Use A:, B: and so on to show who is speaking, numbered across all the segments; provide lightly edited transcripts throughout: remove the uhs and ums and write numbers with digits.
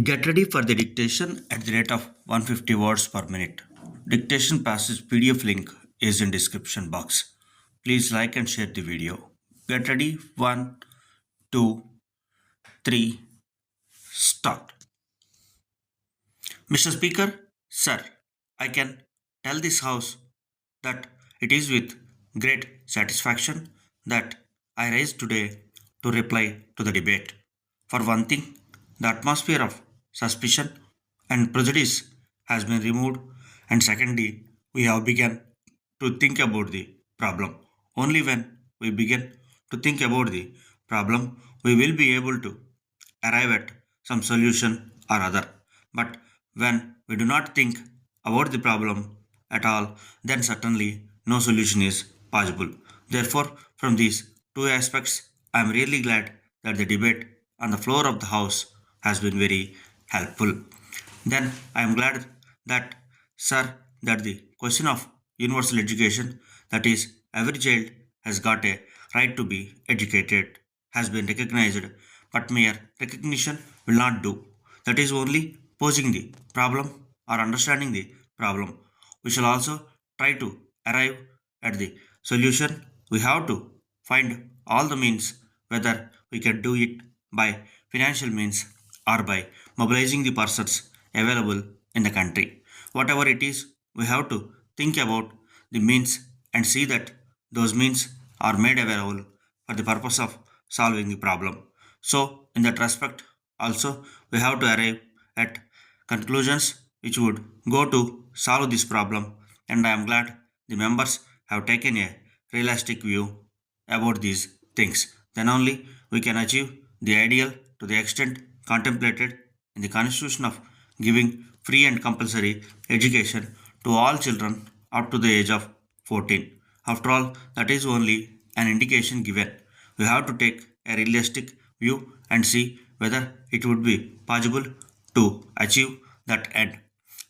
A: Get ready for the dictation at the rate of 150 words per minute. Dictation passage PDF link is in description box. Please like and share the video. Get ready. 1, 2, 3, start. Mr. Speaker, sir, I can tell this House that it is with great satisfaction that I rise today to reply to the debate. For one thing, the atmosphere of suspicion and prejudice has been removed, and secondly, we have begun to think about the problem. Only when we begin to think about the problem, we will be able to arrive at some solution or other. But when we do not think about the problem at all, then certainly no solution is possible. Therefore, from these two aspects, I am really glad that the debate on the floor of the House has been very helpful. Then I am glad that, sir, that the question of universal education, that is, every child has got a right to be educated, has been recognized, but mere recognition will not do. That is only posing the problem or understanding the problem. We shall also try to arrive at the solution. We have to find all the means, whether we can do it by financial means or by mobilizing the persons available in the country. Whatever it is, we have to think about the means and see that those means are made available for the purpose of solving the problem. So, in that respect, also we have to arrive at conclusions which would go to solve this problem, and I am glad the members have taken a realistic view about these things. Then only we can achieve the ideal to the extent contemplated in the Constitution of giving free and compulsory education to all children up to the age of 14. After all, that is only an indication given. We have to take a realistic view and see whether it would be possible to achieve that end.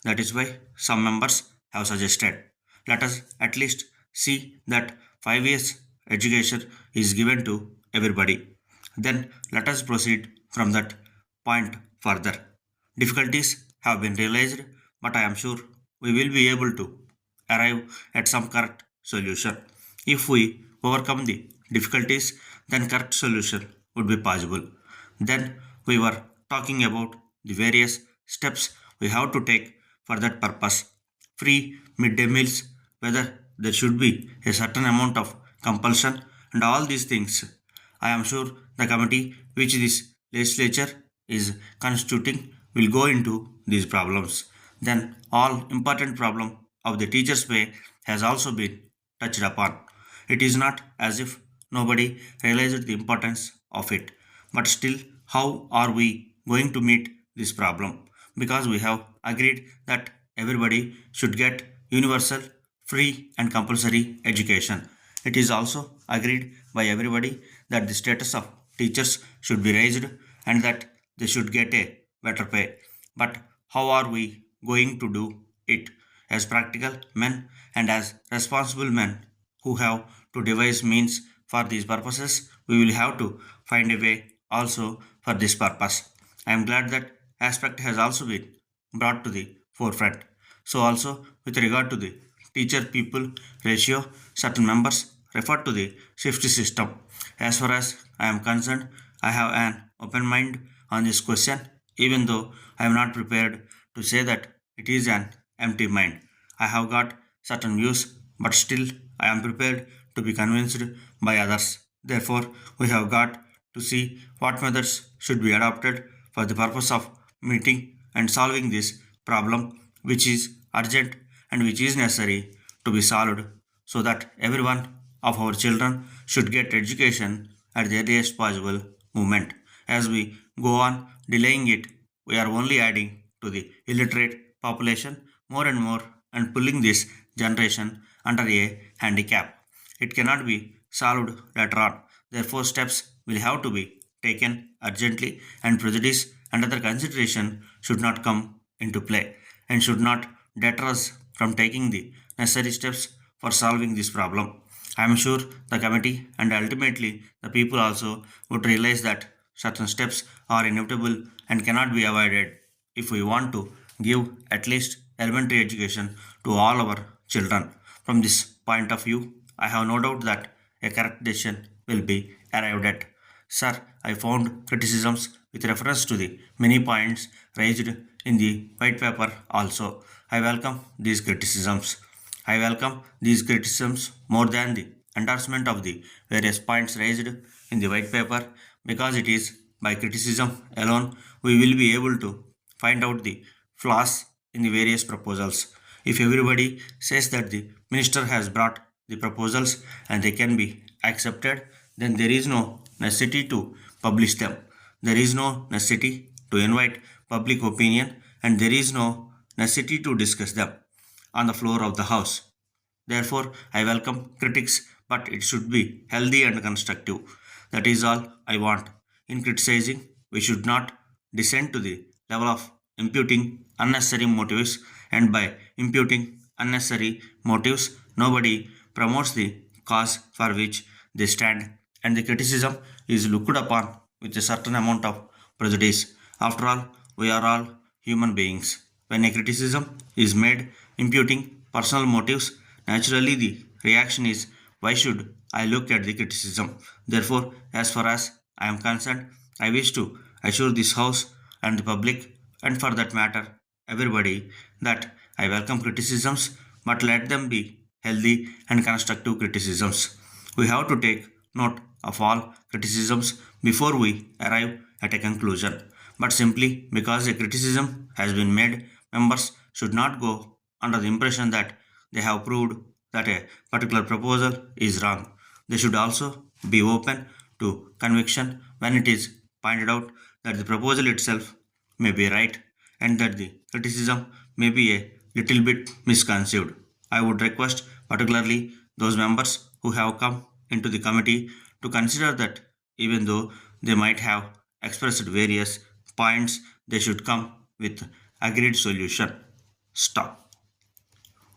A: That is why some members have suggested. Let us at least see that 5 years education is given to everybody. Then let us proceed from that point further. Difficulties have been realized, but I am sure we will be able to arrive at some correct solution. If we overcome the difficulties, then correct solution would be possible. Then we were talking about the various steps we have to take for that purpose. Free midday meals, whether there should be a certain amount of compulsion, and all these things. I am sure the committee which this legislature is constituting will go into these problems. Then all important problem of the teacher's pay has also been touched upon. It is not as if nobody realized the importance of it, but still, how are we going to meet this problem? Because we have agreed that everybody should get universal, free, and compulsory education. It is also agreed by everybody that the status of teachers should be raised and that they should get a better pay. But how are we going to do it as practical men and as responsible men who have to devise means for these purposes? We will have to find a way also for this purpose. I am glad that aspect has also been brought to the forefront. So, also with regard to the teacher people ratio, certain members refer to the shift system. As far as I am concerned, I have an open mind on this question, even though I am not prepared to say that it is an empty mind. I have got certain views, but still I am prepared to be convinced by others. Therefore, we have got to see what methods should be adopted for the purpose of meeting and solving this problem, which is urgent and which is necessary to be solved so that every one of our children should get education at the earliest possible moment. As we go on delaying it, we are only adding to the illiterate population more and more and pulling this generation under a handicap. It cannot be solved later on. Therefore, steps will have to be taken urgently, and prejudice and other consideration should not come into play and should not deter us from taking the necessary steps for solving this problem. I am sure the committee and ultimately the people also would realize that certain steps are inevitable and cannot be avoided if we want to give at least elementary education to all our children. From this point of view, I have no doubt that a correct decision will be arrived at. Sir, I found criticisms with reference to the many points raised in the white paper also. I welcome these criticisms. I welcome these criticisms more than the endorsement of the various points raised in the white paper because it is by criticism alone we will be able to find out the flaws in the various proposals. If everybody says that the minister has brought the proposals and they can be accepted, then there is no necessity to publish them. There is no necessity to invite public opinion and there is no necessity to discuss them on the floor of the House. Therefore, I welcome critics, but it should be healthy and constructive. That is all I want. In criticizing, we should not descend to the level of imputing unnecessary motives, and by imputing unnecessary motives, nobody promotes the cause for which they stand, and the criticism is looked upon with a certain amount of prejudice. After all, we are all human beings. When a criticism is made imputing personal motives, naturally the reaction is why should I look at the criticism? Therefore, as far as I am concerned, I wish to assure this House and the public, and for that matter, everybody, that I welcome criticisms, but let them be healthy and constructive criticisms. We have to take note of all criticisms before we arrive at a conclusion. But simply because a criticism has been made, members should not go under the impression that they have proved that a particular proposal is wrong. They should also be open to conviction when it is pointed out that the proposal itself may be right and that the criticism may be a little bit misconceived. I would request, particularly those members who have come into the committee, to consider that even though they might have expressed various points, they should come with agreed solution. Stop.